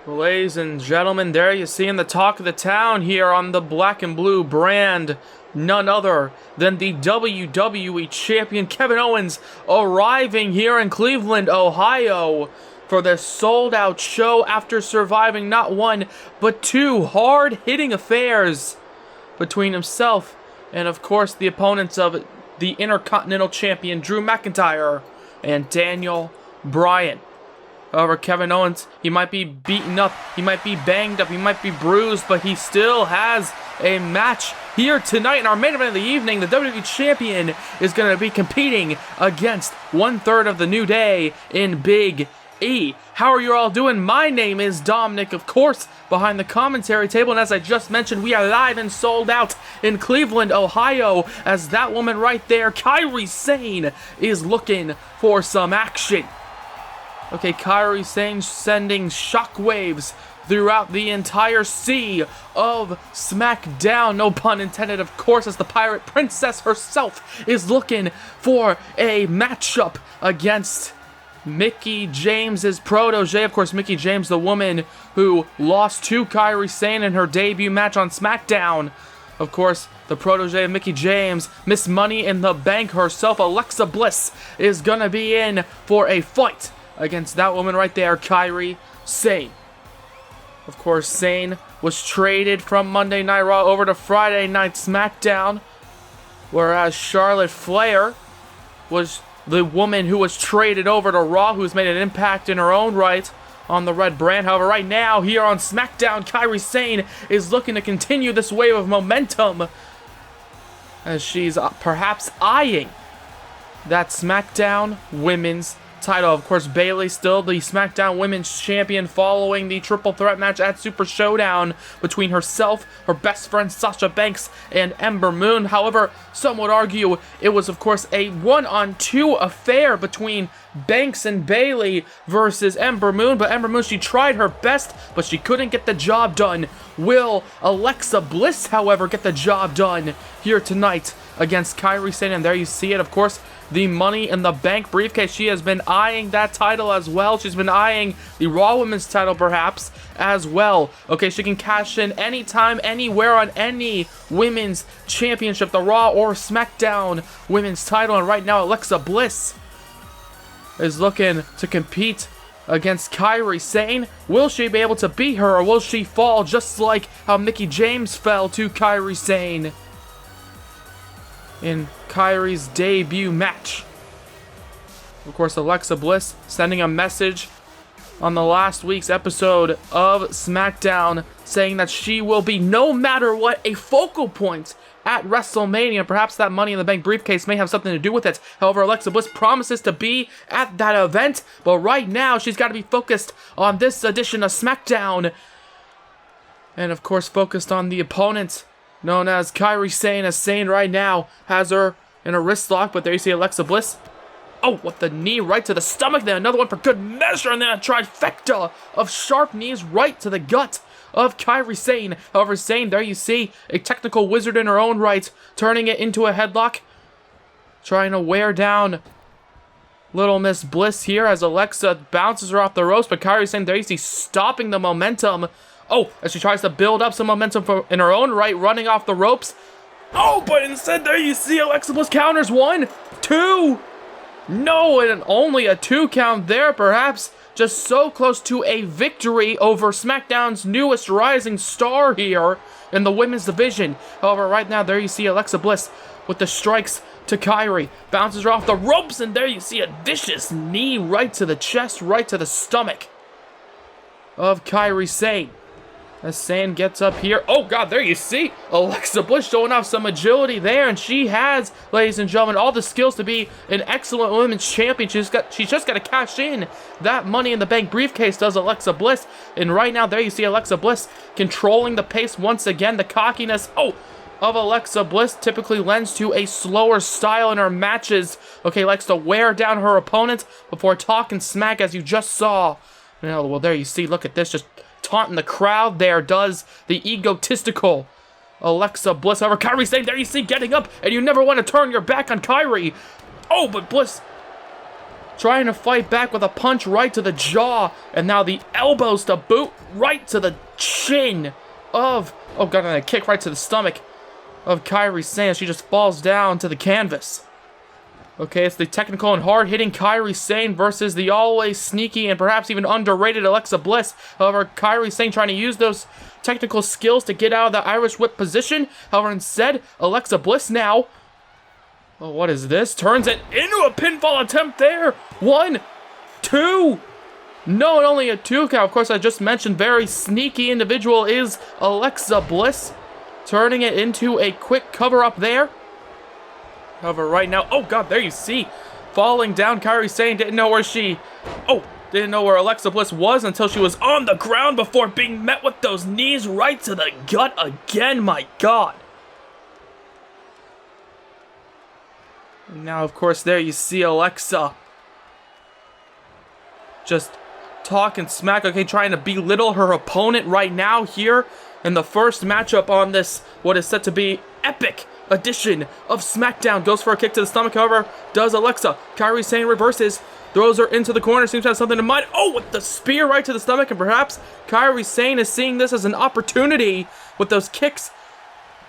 Ladies and gentlemen, there you see in the talk of the town here on the Black and Blue brand, none other than the WWE Champion Kevin Owens arriving here in Cleveland, Ohio for this sold-out show after surviving not one, but two hard-hitting affairs between himself and, of course, the opponents of the Intercontinental Champion Drew McIntyre and Daniel Bryan. However, Kevin Owens, he might be beaten up, he might be banged up, he might be bruised, but he still has a match here tonight in our main event of the evening. The WWE Champion is going to be competing against 1/3 of the New Day in Big E. How are you all doing? My name is Dominic, of course, behind the commentary table, and as I just mentioned, we are live and sold out in Cleveland, Ohio, as that woman right there, Kairi Sane, is looking for some action. Okay, Kairi Sane sending shockwaves throughout the entire sea of SmackDown. No pun intended, of course, as the Pirate Princess herself is looking for a matchup against Mickie James's protege. Of course, Mickie James, the woman who lost to Kairi Sane in her debut match on SmackDown. Of course, the protege of Mickie James, Miss Money in the Bank herself, Alexa Bliss, is gonna be in for a fight against that woman right there, Kairi Sane. Of course, Sane was traded from Monday Night Raw over to Friday Night SmackDown, whereas Charlotte Flair was the woman who was traded over to Raw, who's made an impact in her own right on the red brand. However, right now, here on SmackDown, Kairi Sane is looking to continue this wave of momentum as she's perhaps eyeing that SmackDown Women's title. Of course, Bayley still the SmackDown Women's Champion following the triple threat match at Super Showdown between herself, her best friend Sasha Banks, and Ember Moon. However, some would argue it was, of course, a 1-on-2 affair between Banks and Bayley versus Ember Moon, but Ember Moon, she tried her best, but she couldn't get the job done. Will Alexa Bliss, however, get the job done here tonight against Kairi Sane? And there you see it, of course, the Money in the Bank briefcase. She has been eyeing that title as well. She's been eyeing the Raw Women's title perhaps as well. Okay, she can cash in anytime, anywhere on any women's championship, the Raw or SmackDown Women's title. And right now, Alexa Bliss is looking to compete against Kairi Sane. Will she be able to beat her, or will she fall just like how Mickie James fell to Kairi Sane in Kairi's debut match? Of course, Alexa Bliss sending a message on the last week's episode of SmackDown saying that she will be, no matter what, a focal point at WrestleMania. Perhaps that Money in the Bank briefcase may have something to do with it. However, Alexa Bliss promises to be at that event, but right now she's got to be focused on this edition of SmackDown, and of course focused on the opponent known as Kairi Sane, as Sane right now has her in a wrist lock, but there you see Alexa Bliss. Oh, what the knee right to the stomach there. Another one for good measure, and then a trifecta of sharp knees right to the gut of Kairi Sane. However, Sane, there you see a technical wizard in her own right, turning it into a headlock, trying to wear down Little Miss Bliss here as Alexa bounces her off the ropes, but Kairi Sane, there you see, stopping the momentum. Oh, as she tries to build up some momentum in her own right, running off the ropes. Oh, but instead, there you see Alexa Bliss counters 1, 2. No, and only a 2 count there, perhaps just so close to a victory over SmackDown's newest rising star here in the women's division. However, right now, there you see Alexa Bliss with the strikes to Kairi. Bounces her off the ropes, and there you see a vicious knee right to the chest, right to the stomach of Kairi Sane. As Sane gets up here. Oh, God, there you see Alexa Bliss showing off some agility there. And she has, ladies and gentlemen, all the skills to be an excellent women's champion. She's just got to cash in that Money in the Bank briefcase, does Alexa Bliss. And right now, there you see Alexa Bliss controlling the pace once again. The cockiness, of Alexa Bliss typically lends to a slower style in her matches. Okay, likes to wear down her opponent before talking smack, as you just saw. Well, there you see, look at this, just taunting the crowd there does the egotistical Alexa Bliss. However, Kairi Sane, there you see, getting up, and you never want to turn your back on Kairi. Oh, but Bliss trying to fight back with a punch right to the jaw. And now the elbows to boot right to the chin of, oh god, and a kick right to the stomach of Kairi Sane. She just falls down to the canvas. Okay, it's the technical and hard-hitting Kairi Sane versus the always sneaky and perhaps even underrated Alexa Bliss. However, Kairi Sane trying to use those technical skills to get out of the Irish whip position. However, instead, Alexa Bliss now, oh, what is this? Turns it into a pinfall attempt there. 1, 2. No, and only a 2 count. Of course, I just mentioned very sneaky individual is Alexa Bliss. Turning it into a quick cover-up there. However, right now, oh god, there you see, falling down, Kairi Sane didn't know where Alexa Bliss was until she was on the ground before being met with those knees right to the gut again, my god. And now, of course, there you see Alexa just talking smack, okay, trying to belittle her opponent right now here in the first matchup on this, what is set to be epic edition of SmackDown. Goes for a kick to the stomach, however, does Alexa. Kairi Sane reverses, throws her into the corner, seems to have something in mind. Oh, with the spear right to the stomach, and perhaps Kairi Sane is seeing this as an opportunity with those kicks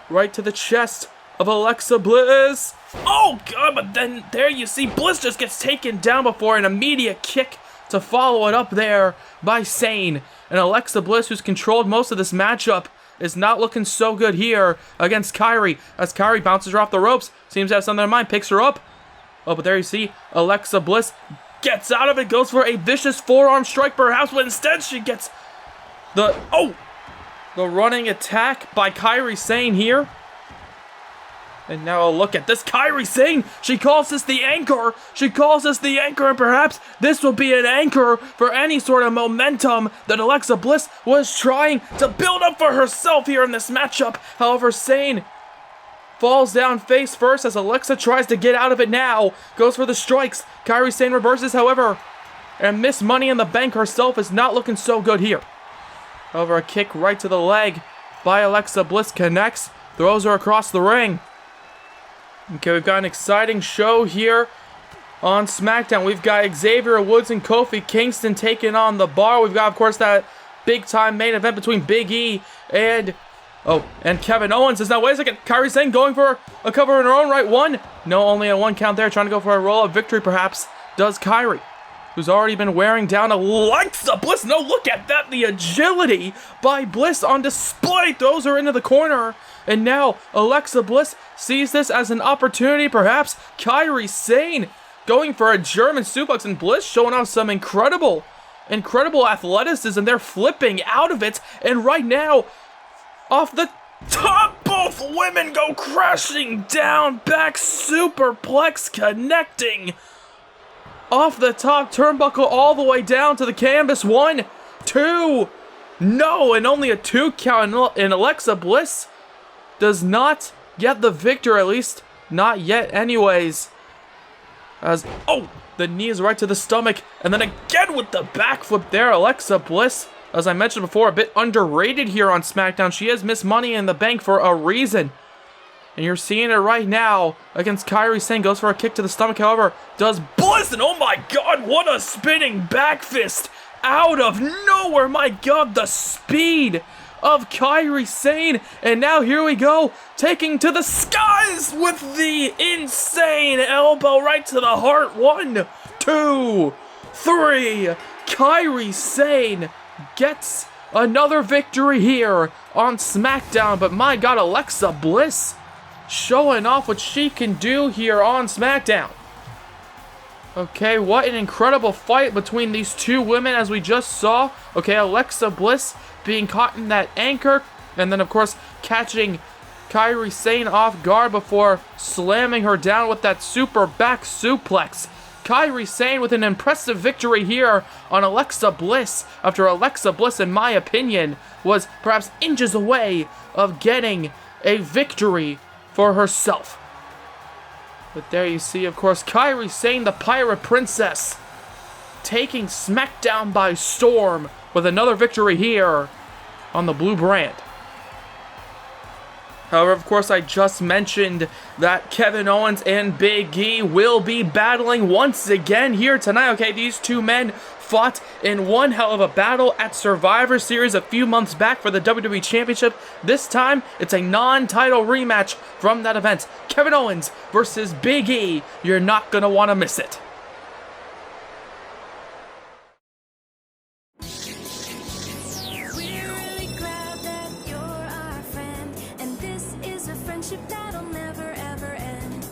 right to the chest of Alexa Bliss. Oh, God, but then there you see Bliss just gets taken down before an immediate kick to follow it up there by Sane. And Alexa Bliss, who's controlled most of this matchup, is not looking so good here against Kairi, as Kairi bounces her off the ropes, seems to have something in mind, picks her up. Oh, but there you see Alexa Bliss gets out of it, goes for a vicious forearm strike perhaps, but instead she gets the running attack by Kairi Sane here. And now a look at this Kairi Sane. She calls this the anchor. She calls this the anchor, and perhaps this will be an anchor for any sort of momentum that Alexa Bliss was trying to build up for herself here in this matchup. However, Sane falls down face first as Alexa tries to get out of it now. Goes for the strikes. Kairi Sane reverses, however, and Miss Money in the Bank herself is not looking so good here. However, a kick right to the leg by Alexa Bliss connects, throws her across the ring. Okay, we've got an exciting show here on SmackDown. We've got Xavier Woods and Kofi Kingston taking on The Bar. We've got, of course, that big-time main event between Big E and Kevin Owens. Now, wait a second. Kairi Sane going for a cover in her own right. 1. No, only a 1 count there. Trying to go for a roll-up victory, perhaps, does Kairi, who's already been wearing down Alexa Bliss. No, look at that. The agility by Bliss on display. Throws her into the corner. And now Alexa Bliss sees this as an opportunity, perhaps. Kairi Sane going for a German suplex, and Bliss showing off some incredible athleticism. They're flipping out of it. And right now, off the top, both women go crashing down. Back superplex connecting. Off the top turnbuckle all the way down to the canvas. 1, 2. No, and only a 2 count. And Alexa Bliss does not get the victor, at least not yet anyways. As, oh, the knees right to the stomach, and then again with the backflip there. Alexa Bliss, as I mentioned before, a bit underrated here on SmackDown. She has Miss Money in the Bank for a reason. And you're seeing it right now against Kairi Sane. Goes for a kick to the stomach, however, does Bliss, and oh my god, what a spinning back fist out of nowhere. My god, the speed of Kairi Sane. And now here we go, taking to the skies with the insane elbow right to the heart. 1, 2, 3. Kairi Sane gets another victory here on SmackDown. But my god, Alexa Bliss showing off what she can do here on SmackDown. Okay, what an incredible fight between these two women, as we just saw. Okay, Alexa Bliss being caught in that anchor, and then of course catching Kairi Sane off guard before slamming her down with that super back suplex. Kairi Sane with an impressive victory here on Alexa Bliss, after Alexa Bliss, in my opinion, was perhaps inches away of getting a victory for herself. But there you see, of course, Kairi Sane, the Pirate Princess, taking SmackDown by storm with another victory here on the blue brand. However, of course, I just mentioned that Kevin Owens and Big E will be battling once again here tonight. Okay, these two men fought in one hell of a battle at Survivor Series a few months back for the WWE Championship. This time, it's a non-title rematch from that event. Kevin Owens versus Big E. You're not going to want to miss it. That'll never ever end.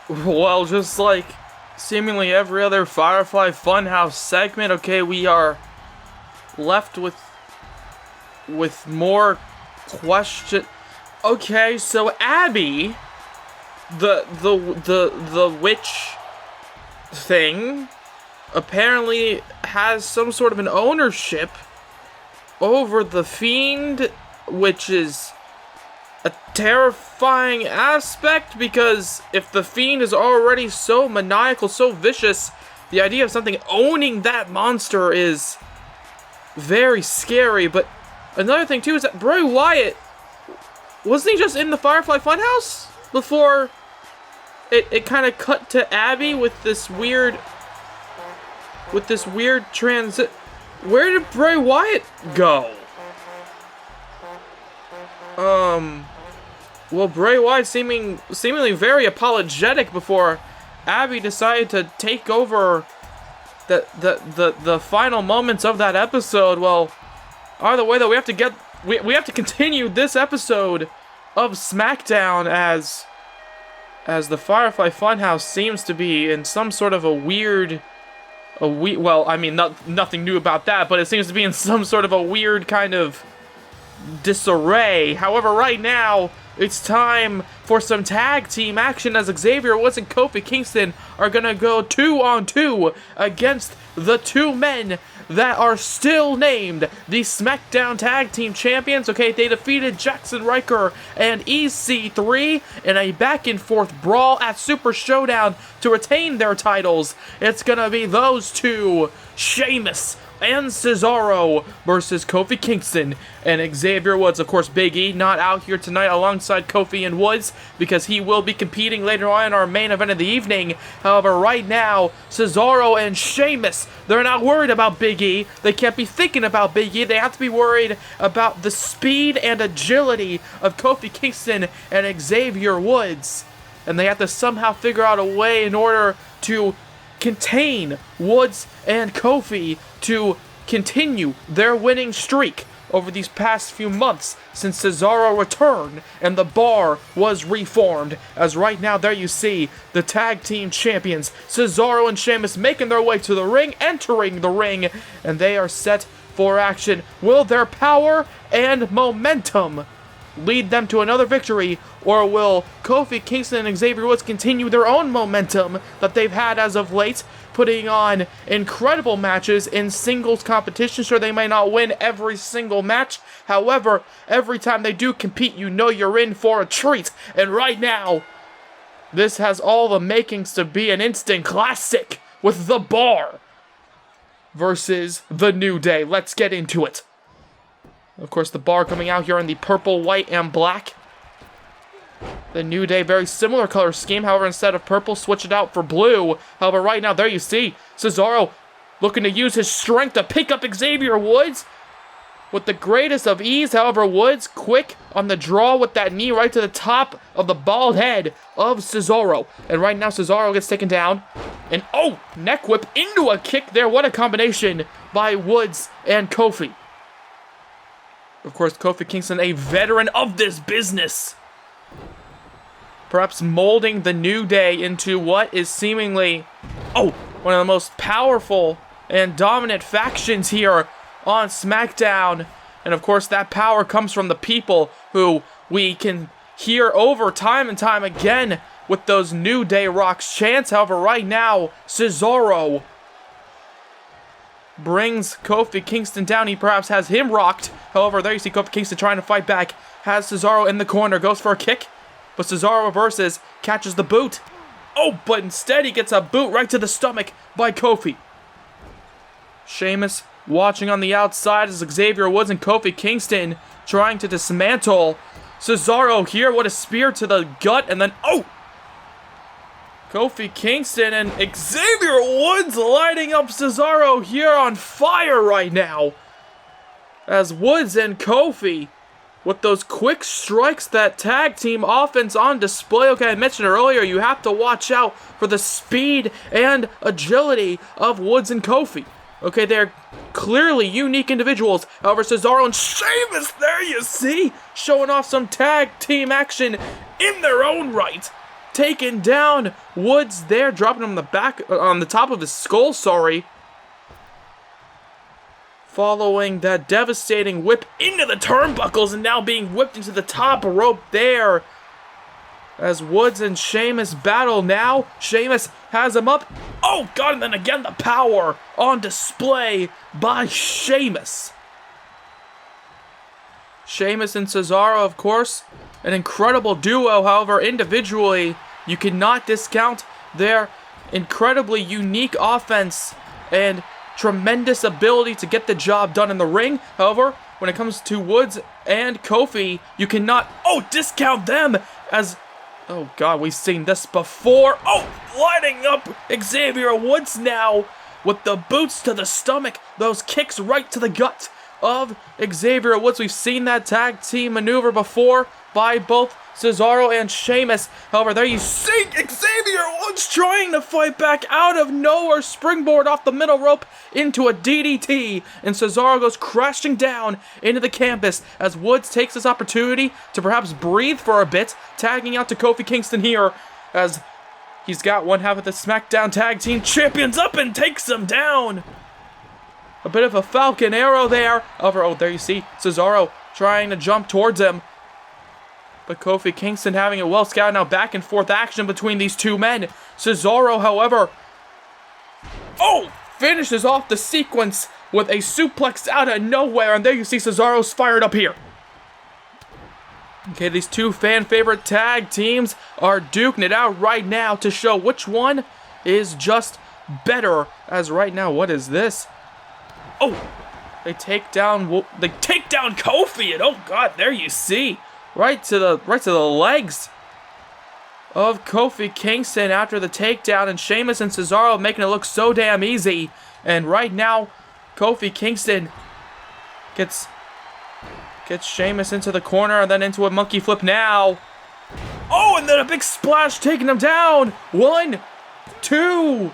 Well, just like seemingly every other Firefly Fun House segment, okay, we are left with more question. Okay, so Abby, the witch thing, apparently has some sort of an ownership over the Fiend, which is a terrifying aspect, because if the Fiend is already so maniacal, so vicious, the idea of something owning that monster is very scary. But another thing too is that Bray Wyatt, wasn't he just in the Firefly Fun House before it kind of cut to Abby with this weird transit? Where did Bray Wyatt go? Well, Bray Wyatt seemingly very apologetic before Abby decided to take over the final moments of that episode. Well, either way though, we have to continue this episode of SmackDown as the Firefly Funhouse seems to be in some sort of well, I mean, nothing new about that, but it seems to be in some sort of a weird kind of disarray. However, right now, it's time for some tag team action as Xavier Woods and Kofi Kingston are gonna go 2-on-2 against the two men that are still named the SmackDown Tag Team Champions. Okay, they defeated Jackson Riker and EC3 in a back-and-forth brawl at Super Showdown to retain their titles. It's gonna be those two, Sheamus and Cesaro versus Kofi Kingston and Xavier Woods. Of course, Big E not out here tonight alongside Kofi and Woods because he will be competing later on in our main event of the evening. However, right now, Cesaro and Sheamus, they're not worried about Big E. They can't be thinking about Big E. They have to be worried about the speed and agility of Kofi Kingston and Xavier Woods. And they have to somehow figure out a way in order to contain Woods and Kofi to continue their winning streak over these past few months since Cesaro returned and the bar was reformed. As right now, there you see the tag team champions, Cesaro and Sheamus, making their way to the ring, entering the ring, and they are set for action. Will their power and momentum lead them to another victory, or will Kofi Kingston and Xavier Woods continue their own momentum that they've had as of late, putting on incredible matches in singles competition? Sure, they may not win every single match. However, every time they do compete, you know you're in for a treat. And right now, this has all the makings to be an instant classic with The Bar versus The New Day. Let's get into it. Of course, The Bar coming out here in the purple, white, and black. The New Day, very similar color scheme. However, instead of purple, switch it out for blue. However, right now, there you see Cesaro looking to use his strength to pick up Xavier Woods with the greatest of ease. However, Woods quick on the draw with that knee right to the top of the bald head of Cesaro. And right now, Cesaro gets taken down. And oh, neck whip into a kick there. What a combination by Woods and Kofi. Of course, Kofi Kingston, a veteran of this business, perhaps molding the New Day into what is seemingly, one of the most powerful and dominant factions here on SmackDown. And of course, that power comes from the people who we can hear over time and time again with those New Day rocks chants. However, right now, Cesaro brings Kofi Kingston down. He perhaps has him rocked. However, there you see Kofi Kingston trying to fight back. Has Cesaro in the corner. Goes for a kick. But Cesaro reverses. Catches the boot. Oh, but instead he gets a boot right to the stomach by Kofi. Sheamus watching on the outside as Xavier Woods and Kofi Kingston trying to dismantle Cesaro here. What a spear to the gut. And then, Kofi Kingston and Xavier Woods lighting up Cesaro here on fire right now. As Woods and Kofi, with those quick strikes, that tag team offense on display. Okay, I mentioned earlier, you have to watch out for the speed and agility of Woods and Kofi. Okay, they're clearly unique individuals. However, Cesaro and Sheamus, there you see, showing off some tag team action in their own right. Taking down Woods there, dropping him on the top of his skull, following that devastating whip into the turnbuckles and now being whipped into the top rope there. As Woods and Sheamus battle now. Sheamus has him up. Oh, God, and then again the power on display by Sheamus. Sheamus and Cesaro, of course, an incredible duo. However, individually, you cannot discount their incredibly unique offense and tremendous ability to get the job done in the ring. However, when it comes to Woods and Kofi, you cannot discount them as, oh God, we've seen this before. Lighting up Xavier Woods now with the boots to the stomach, those kicks right to the gut of Xavier Woods. We've seen that tag team maneuver before by both Cesaro and Sheamus. However, there you see Xavier Woods trying to fight back out of nowhere. Springboard off the middle rope into a DDT. And Cesaro goes crashing down into the canvas as Woods takes this opportunity to perhaps breathe for a bit. Tagging out to Kofi Kingston here as he's got one half of the SmackDown Tag Team Champions up and takes him down. A bit of a Falcon Arrow there. However, there you see Cesaro trying to jump towards him. But Kofi Kingston having a well scouted now back and forth action between these two men. Cesaro, however, finishes off the sequence with a suplex out of nowhere. And there you see Cesaro's fired up here. Okay, these two fan favorite tag teams are duking it out right now to show which one is just better. As right now, what is this? They take down Kofi, and oh God, there you see. Right to the legs of Kofi Kingston after the takedown, and Sheamus and Cesaro making it look so damn easy. And right now, Kofi Kingston gets Sheamus into the corner and then into a monkey flip now. And then a big splash taking him down. 1, 2.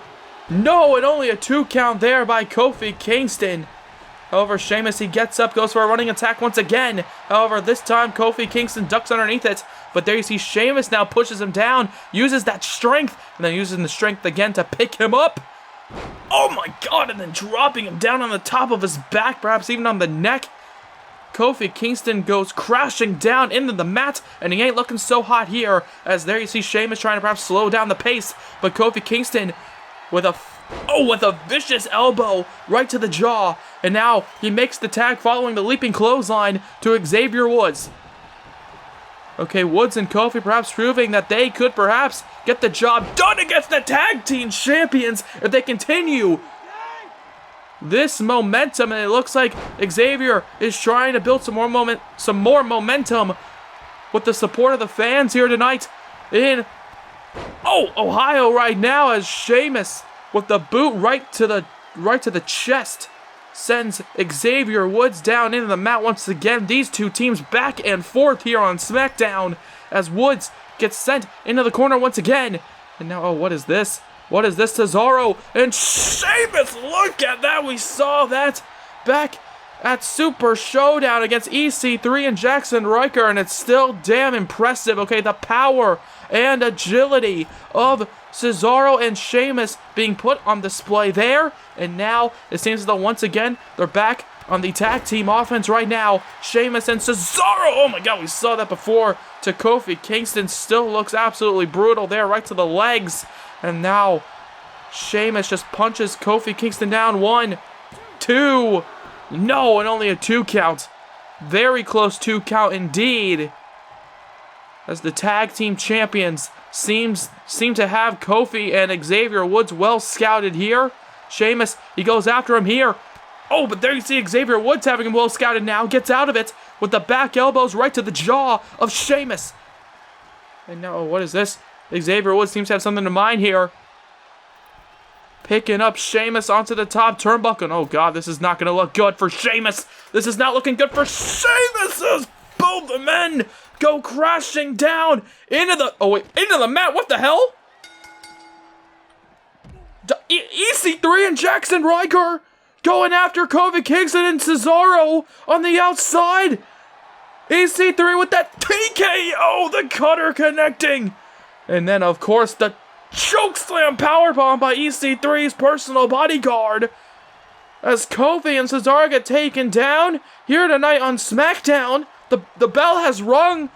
No, and only a 2 count there by Kofi Kingston. However, Sheamus, he gets up, goes for a running attack once again. However, this time Kofi Kingston ducks underneath it. But there you see Sheamus now pushes him down, uses that strength, and then using the strength again to pick him up. Oh my god, and then dropping him down on the top of his back, perhaps even on the neck. Kofi Kingston goes crashing down into the mat, and he ain't looking so hot here, as there you see Sheamus trying to perhaps slow down the pace, but Kofi Kingston with a vicious elbow right to the jaw, and now he makes the tag following the leaping clothesline to Xavier Woods. Okay, Woods and Kofi perhaps proving that they could perhaps get the job done against the tag team champions if they continue this momentum, and it looks like Xavier is trying to build some more momentum with the support of the fans here tonight in Ohio right now, as Sheamus with the boot right to the chest sends Xavier Woods down into the mat once again. These two teams back and forth here on SmackDown as Woods gets sent into the corner once again. And now, what is this? What is this? Cesaro and Sheamus, look at that. We saw that back at Super Showdown against EC3 and Jackson Riker, and it's still damn impressive. Okay, the power and agility of Cesaro and Sheamus being put on display there. And now it seems as though once again they're back on the tag team offense right now. Sheamus and Cesaro. Oh my god, we saw that before to Kofi Kingston. Still looks absolutely brutal there, right to the legs. And now Sheamus just punches Kofi Kingston down. 1, 2. No, and only a 2 count. Very close 2 count indeed, as the tag team champions seem to have Kofi and Xavier Woods well scouted here. Sheamus, he goes after him here. Oh, but there you see Xavier Woods having him well scouted now. Gets out of it with the back elbows right to the jaw of Sheamus. And now, what is this? Xavier Woods seems to have something in mind here. Picking up Sheamus onto the top turnbuckle. Oh god, this is not going to look good for Sheamus. This is not looking good for Sheamus as both the men go crashing down into the mat. What the hell? EC3 and Jackson Riker going after Kofi Kingston and Cesaro on the outside. EC3 with that TKO, the cutter connecting. And then, of course, the chokeslam powerbomb by EC3's personal bodyguard. As Kofi and Cesaro get taken down here tonight on SmackDown. The bell has rung.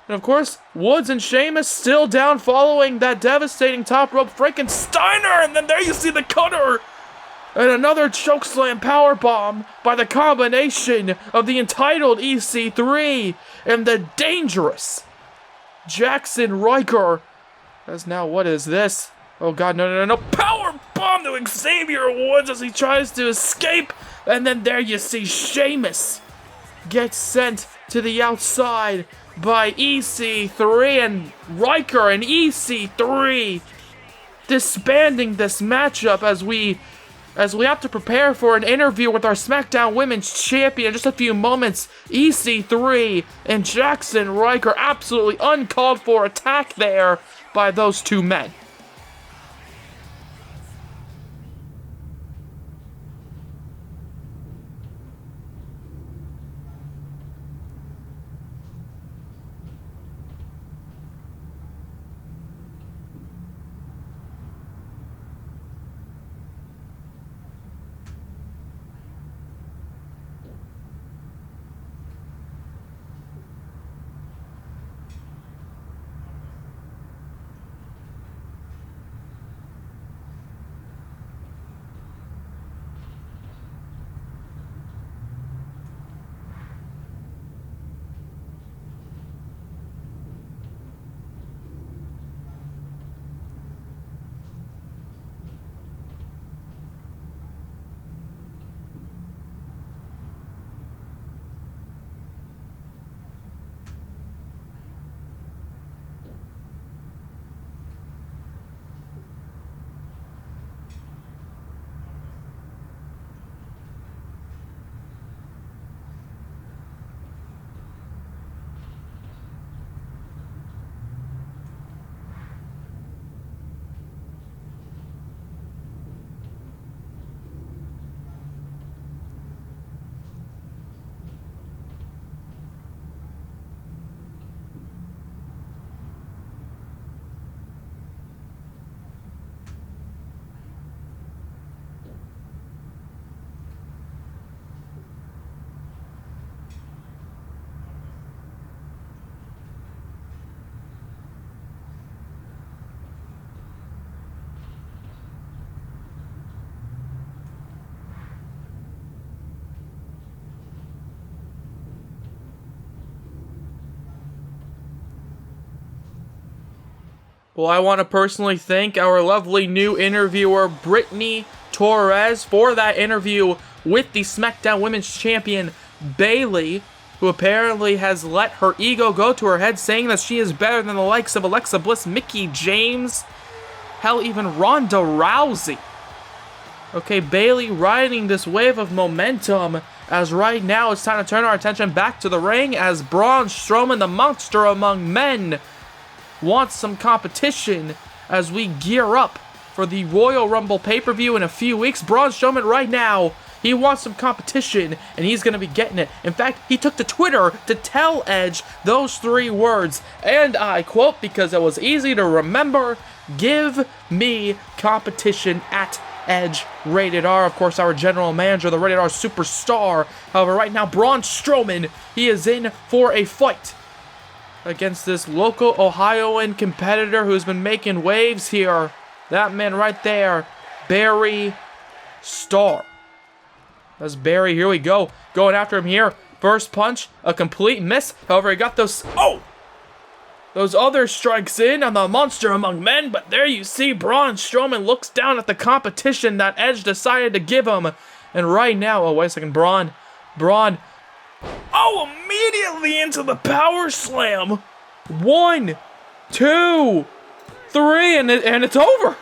And of course, Woods and Sheamus still down following that devastating top rope Frankensteiner. And then there you see the cutter. And another chokeslam powerbomb by the combination of the entitled EC3 and the dangerous Jackson Riker. As now, what is this? Oh god, no. Power bomb to Xavier Woods as he tries to escape. And then there you see Sheamus gets sent to the outside by EC3 and Riker, and EC3 disbanding this matchup as we have to prepare for an interview with our SmackDown Women's Champion in just a few moments. EC3 and Jackson Riker, absolutely uncalled for attack there by those two men. Well, I want to personally thank our lovely new interviewer, Brittany Torres, for that interview with the SmackDown Women's Champion, Bayley, who apparently has let her ego go to her head, saying that she is better than the likes of Alexa Bliss, Mickie James, hell, even Ronda Rousey. Okay, Bayley riding this wave of momentum, as right now it's time to turn our attention back to the ring as Braun Strowman, the monster among men, wants some competition as we gear up for the Royal Rumble pay-per-view in a few weeks. Braun Strowman right now, he wants some competition, and he's going to be getting it. In fact, he took to Twitter to tell Edge those 3 words, and I quote, because it was easy to remember, "Give me competition at Edge Rated R." Of course, our general manager, the Rated R superstar. However, right now, Braun Strowman, he is in for a fight against this local Ohioan competitor who's been making waves here. That man right there, Barry Starr. That's Barry. Here we go. Going after him here. First punch, a complete miss. However, he got those other strikes in on the monster among men. But there you see Braun Strowman looks down at the competition that Edge decided to give him. And right now, oh, wait a second. Braun. Oh, immediately into the power slam. 1, 2, 3, and it's over.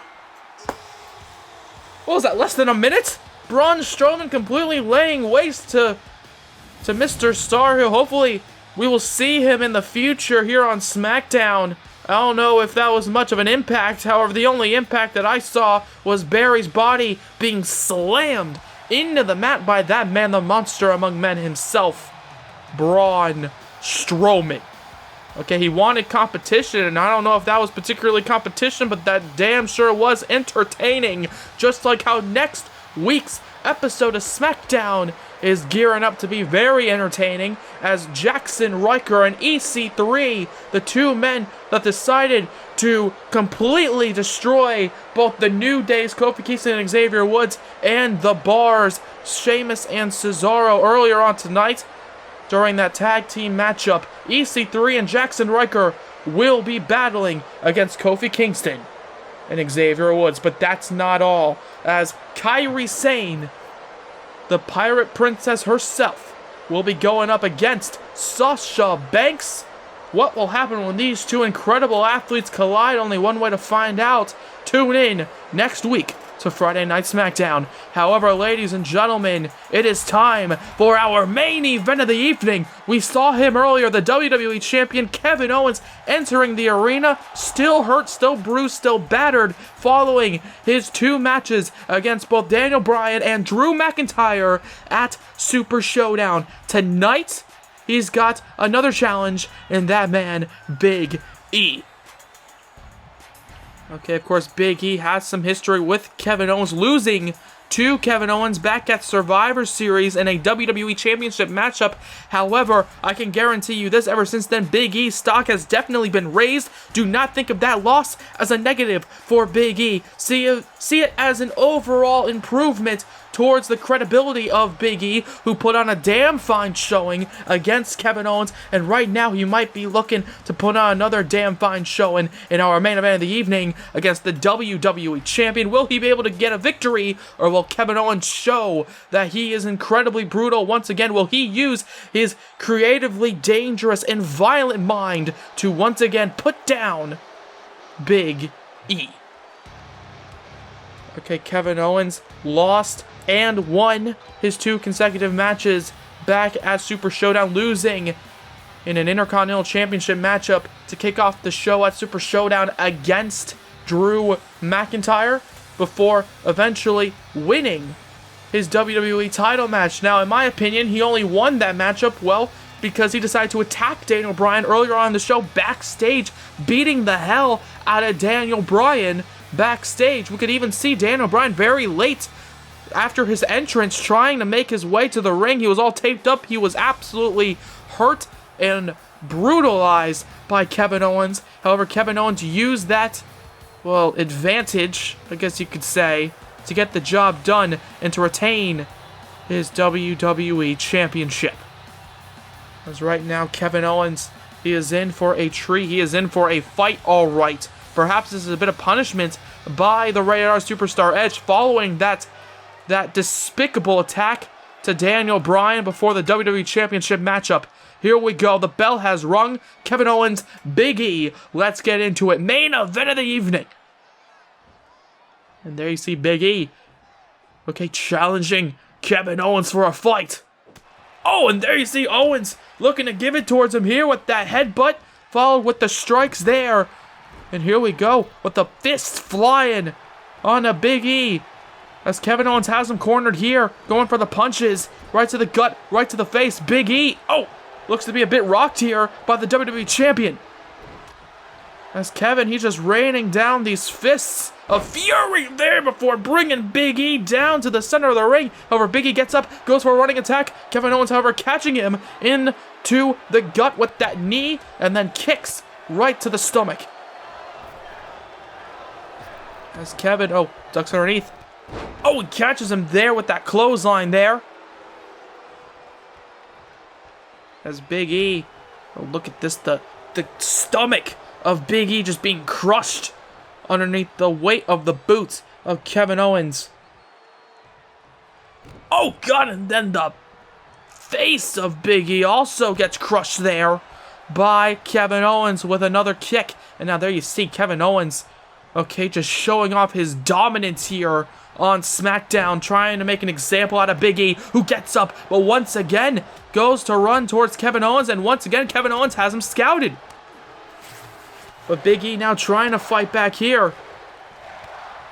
What was that, less than a minute? Braun Strowman completely laying waste to Mr. Starr, who hopefully we will see him in the future here on SmackDown. I don't know if that was much of an impact. However, the only impact that I saw was Barry's body being slammed into the mat by that man, the monster among men himself, Braun Strowman. Okay, he wanted competition, and I don't know if that was particularly competition, but that damn sure was entertaining. Just like how next week's episode of SmackDown is gearing up to be very entertaining, as Jackson Riker and EC3, the 2 men that decided to completely destroy both the New Day's Kofi Kingston and Xavier Woods and the Bar's Sheamus and Cesaro earlier on tonight. During that tag team matchup, EC3 and Jackson Riker will be battling against Kofi Kingston and Xavier Woods. But that's not all, as Kairi Sane, the Pirate Princess herself, will be going up against Sasha Banks. What will happen when these 2 incredible athletes collide? Only one way to find out. Tune in next week to Friday Night SmackDown. However, ladies and gentlemen, it is time for our main event of the evening. We saw him earlier, the WWE Champion Kevin Owens entering the arena, still hurt, still bruised, still battered, following his 2 matches against both Daniel Bryan and Drew McIntyre at Super Showdown. Tonight, he's got another challenge, and that man, Big E. Okay, of course, Big E has some history with Kevin Owens, losing to Kevin Owens back at Survivor Series in a WWE Championship matchup. However, I can guarantee you this, ever since then, Big E's stock has definitely been raised. Do not think of that loss as a negative for Big E. See it as an overall improvement towards the credibility of Big E, who put on a damn fine showing against Kevin Owens, and right now he might be looking to put on another damn fine showing in our main event of the evening against the WWE Champion. Will he be able to get a victory, or will Kevin Owens show that he is incredibly brutal once again? Will he use his creatively dangerous and violent mind to once again put down Big E? Okay, Kevin Owens lost and won his 2 consecutive matches back at Super Showdown, losing in an Intercontinental Championship matchup to kick off the show at Super Showdown against Drew McIntyre, before eventually winning his WWE title match. Now, in my opinion, he only won that matchup, well, because he decided to attack Daniel Bryan earlier on in the show backstage, beating the hell out of Daniel Bryan backstage. We could even see Daniel Bryan very late after his entrance trying to make his way to the ring. He was all taped up. He was absolutely hurt and brutalized by Kevin Owens. However, Kevin Owens used that, well, advantage, I guess you could say, to get the job done and to retain his WWE Championship. As right now, Kevin Owens, he is in for a treat. He is in for a fight, all right. Perhaps this is a bit of punishment by the Rated R Superstar Edge following that despicable attack to Daniel Bryan before the WWE Championship matchup. Here we go. The bell has rung. Kevin Owens, Big E. Let's get into it. Main event of the evening. And there you see Big E. Okay, challenging Kevin Owens for a fight. Oh, and there you see Owens looking to give it towards him here with that headbutt, followed with the strikes there. And here we go with the fists flying on a Big E. As Kevin Owens has him cornered here, going for the punches. Right to the gut, right to the face. Big E. Oh, looks to be a bit rocked here by the WWE Champion. As Kevin, he's just raining down these fists of fury there before bringing Big E down to the center of the ring. However, Big E gets up, goes for a running attack. Kevin Owens, however, catching him into the gut with that knee and then kicks right to the stomach. As Kevin, ducks underneath. Oh, he catches him there with that clothesline there. As Big E, look at this, the stomach of Big E just being crushed underneath the weight of the boots of Kevin Owens. Oh God, and then the face of Big E also gets crushed there by Kevin Owens with another kick. And now there you see Kevin Owens, okay, just showing off his dominance here on SmackDown, trying to make an example out of Big E, who gets up, but once again goes to run towards Kevin Owens, and once again Kevin Owens has him scouted. But Big E now trying to fight back here.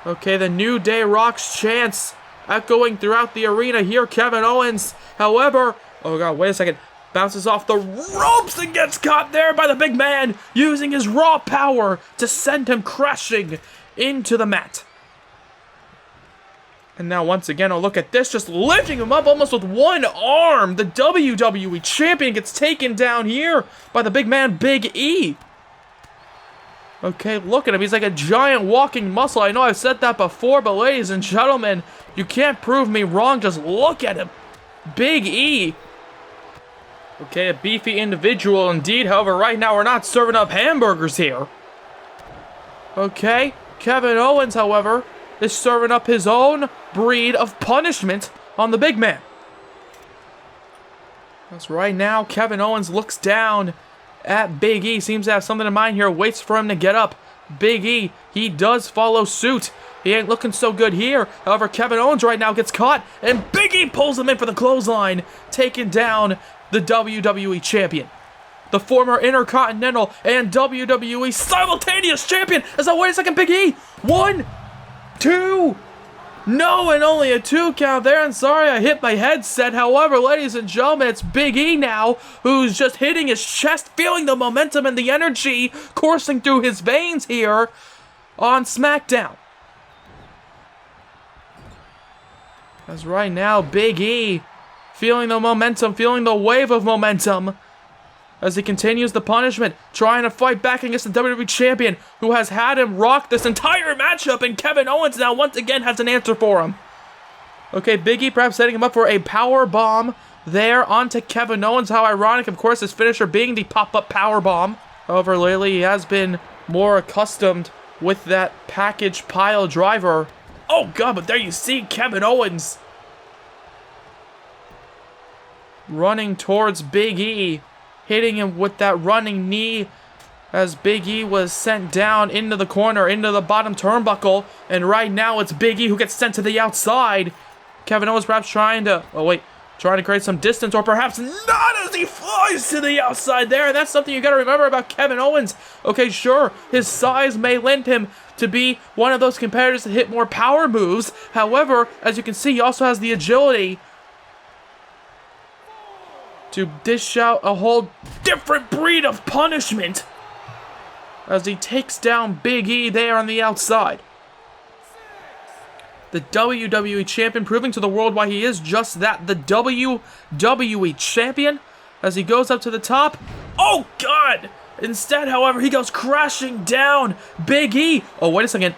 Okay, the New Day Rock's chants echoing throughout the arena here. Kevin Owens, however, oh God, wait a second, bounces off the ropes and gets caught there by the big man, using his raw power to send him crashing into the mat. And now once again, look at this, just lifting him up almost with one arm. The WWE Champion gets taken down here by the big man, Big E. Okay, look at him. He's like a giant walking muscle. I know I've said that before, but ladies and gentlemen, you can't prove me wrong. Just look at him. Big E. Okay, a beefy individual indeed. However, right now we're not serving up hamburgers here. Okay, Kevin Owens, however, is serving up his own breed of punishment on the big man. That's right now, Kevin Owens looks down at Big E. Seems to have something in mind here. Waits for him to get up. Big E, he does follow suit. He ain't looking so good here. However, Kevin Owens right now gets caught, and Big E pulls him in for the clothesline, taking down the WWE Champion. The former Intercontinental and WWE simultaneous champion. Wait a second, Big E. 1, 2. No, and only a 2 count there. And sorry, I hit my headset. However, ladies and gentlemen, it's Big E now who's just hitting his chest, feeling the momentum and the energy coursing through his veins here on SmackDown. As right now, Big E feeling the momentum, feeling the wave of momentum as he continues the punishment, trying to fight back against the WWE Champion, who has had him rock this entire matchup, and Kevin Owens now once again has an answer for him. Okay, Big E perhaps setting him up for a power bomb there onto Kevin Owens. How ironic, of course, his finisher being the pop-up power bomb. However, lately he has been more accustomed with that package pile driver. Oh God, but there you see Kevin Owens running towards Big E, hitting him with that running knee as Big E was sent down into the corner, into the bottom turnbuckle. And right now it's Big E who gets sent to the outside. Kevin Owens perhaps trying to create some distance, or perhaps not, as he flies to the outside there. And that's something you got to remember about Kevin Owens. Okay, sure, his size may lend him to be one of those competitors that hit more power moves. However, as you can see, he also has the agility to dish out a whole different breed of punishment as he takes down Big E there on the outside. The WWE Champion proving to the world why he is just that, the WWE Champion, as he goes up to the top. Oh God! Instead, however, he goes crashing down. Big E, oh wait a second,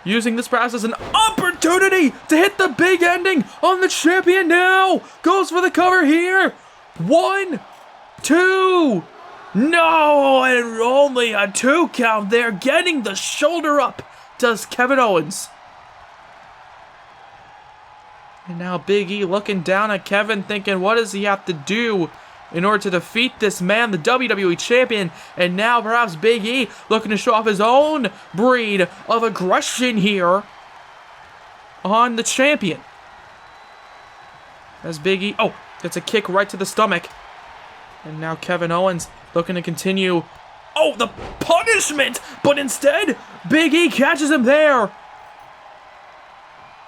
using this perhaps as an opportunity to hit the big ending on the champion now. Goes for the cover here. 1, 2. No, and only a 2 count there. Getting the shoulder up does Kevin Owens. And now Big E looking down at Kevin thinking, what does he have to do in order to defeat this man, the WWE Champion? And now perhaps Big E looking to show off his own breed of aggression here on the champion. As Big E, gets a kick right to the stomach. And now Kevin Owens looking to continue. Oh, the punishment! But instead, Big E catches him there.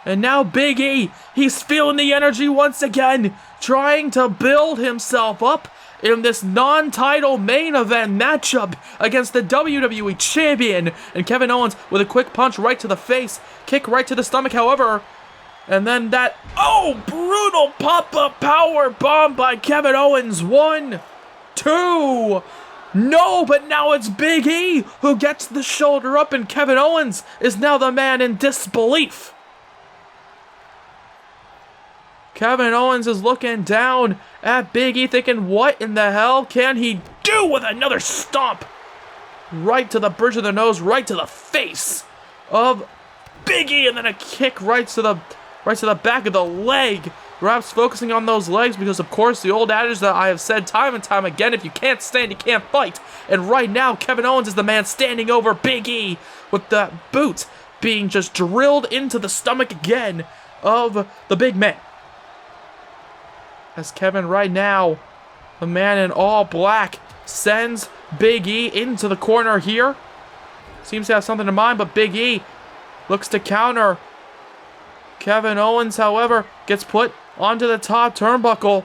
And now Big E, he's feeling the energy once again, trying to build himself up in this non-title main event matchup against the WWE Champion. And Kevin Owens with a quick punch right to the face, kick right to the stomach, however. And then that, brutal pop-up power bomb by Kevin Owens. 1, 2, no, but now it's Big E who gets the shoulder up, and Kevin Owens is now the man in disbelief. Kevin Owens is looking down at Big E thinking, what in the hell can he do with another stomp? Right to the bridge of the nose, right to the face of Big E, and then a kick right to the back of the leg. Perhaps focusing on those legs because, of course, the old adage that I have said time and time again, if you can't stand, you can't fight. And right now, Kevin Owens is the man standing over Big E with that boot being just drilled into the stomach again of the big man. As Kevin right now, the man in all black, sends Big E into the corner here. Seems to have something in mind, but Big E looks to counter. Kevin Owens, however, gets put onto the top turnbuckle.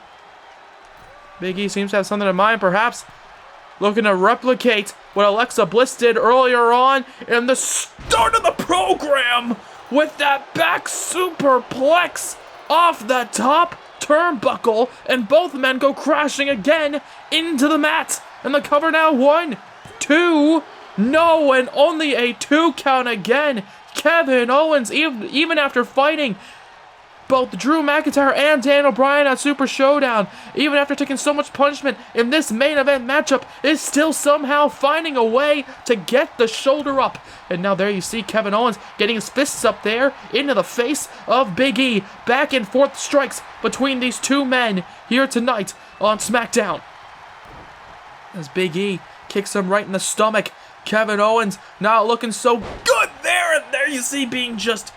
Big E seems to have something in mind, perhaps looking to replicate what Alexa Bliss did earlier on in the start of the program with that back superplex off the top turnbuckle, and both men go crashing again into the mat. And the cover now, 1, 2, no, and only a 2 count again. Kevin Owens, even after fighting both Drew McIntyre and Daniel Bryan at Super Showdown, even after taking so much punishment in this main event matchup, is still somehow finding a way to get the shoulder up. And now there you see Kevin Owens getting his fists up there into the face of Big E. Back and forth strikes between these two men here tonight on SmackDown. As Big E kicks him right in the stomach. Kevin Owens not looking so good there. And there you see being just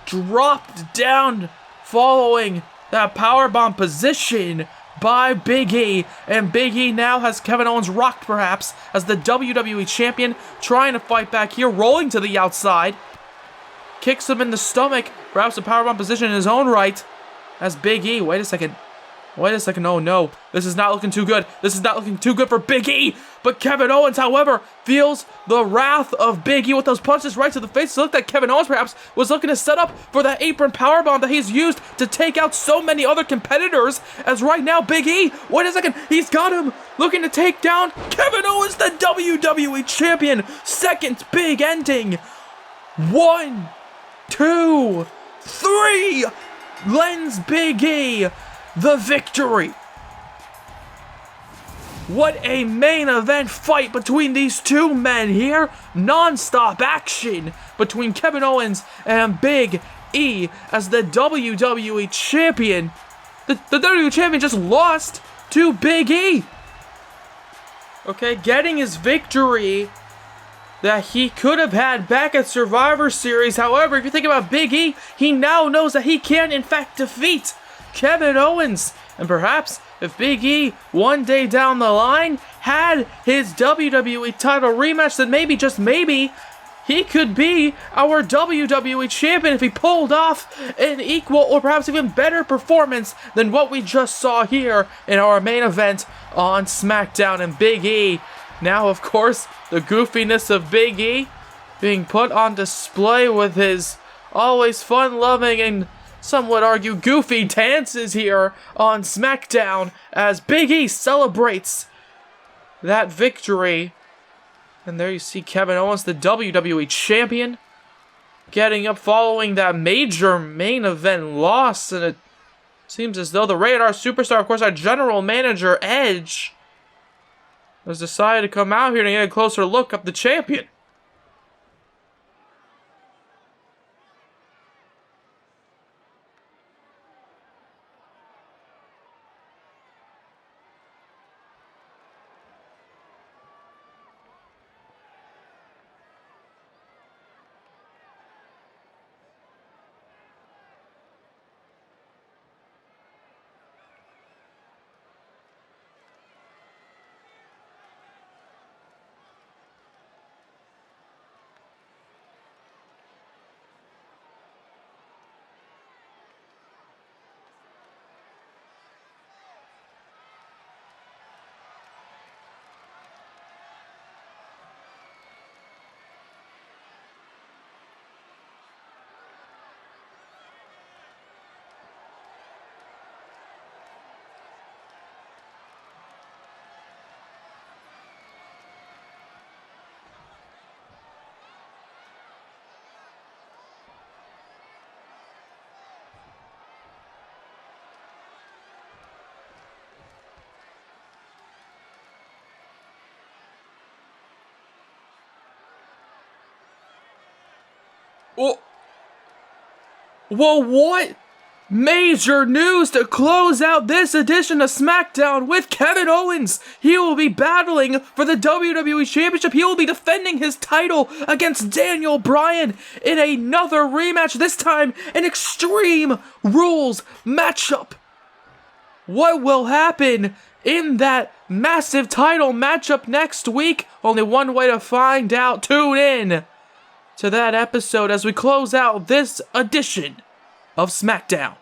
dropped down following that powerbomb position by Big E. And Big E now has Kevin Owens rocked perhaps as the WWE Champion, trying to fight back here, rolling to the outside. Kicks him in the stomach, perhaps a powerbomb position in his own right. As Big E, wait a second, oh no, this is not looking too good. This is not looking too good for Big E. But Kevin Owens, however, feels the wrath of Big E with those punches right to the face. It looked like Kevin Owens perhaps was looking to set up for that apron powerbomb that he's used to take out so many other competitors. As right now, Big E, wait a second, he's got him looking to take down Kevin Owens, the WWE Champion. Second big ending. 1, 2, 3. Lends Big E the victory. What a main event fight between these two men here. Non-stop action between Kevin Owens and Big E as the WWE Champion. The WWE Champion just lost to Big E. Okay, getting his victory that he could have had back at Survivor Series. However, if you think about Big E, he now knows that he can in fact defeat Kevin Owens. And perhaps if Big E one day down the line had his WWE title rematch, then maybe, just maybe, he could be our WWE Champion if he pulled off an equal or perhaps even better performance than what we just saw here in our main event on SmackDown. And Big E, now of course, the goofiness of Big E being put on display with his always fun-loving and some would argue goofy dances here on SmackDown as Big E celebrates that victory. And there you see Kevin Owens, the WWE Champion, getting up following that major main event loss. And it seems as though the Rated R Superstar, of course, our general manager, Edge, has decided to come out here to get a closer look at the champion. Oh. Well, what? Major news to close out this edition of SmackDown with Kevin Owens. He will be battling for the WWE Championship. He will be defending his title against Daniel Bryan in another rematch, this time an Extreme Rules matchup. What will happen in that massive title matchup next week? Only one way to find out. Tune in to that episode as we close out this edition of SmackDown.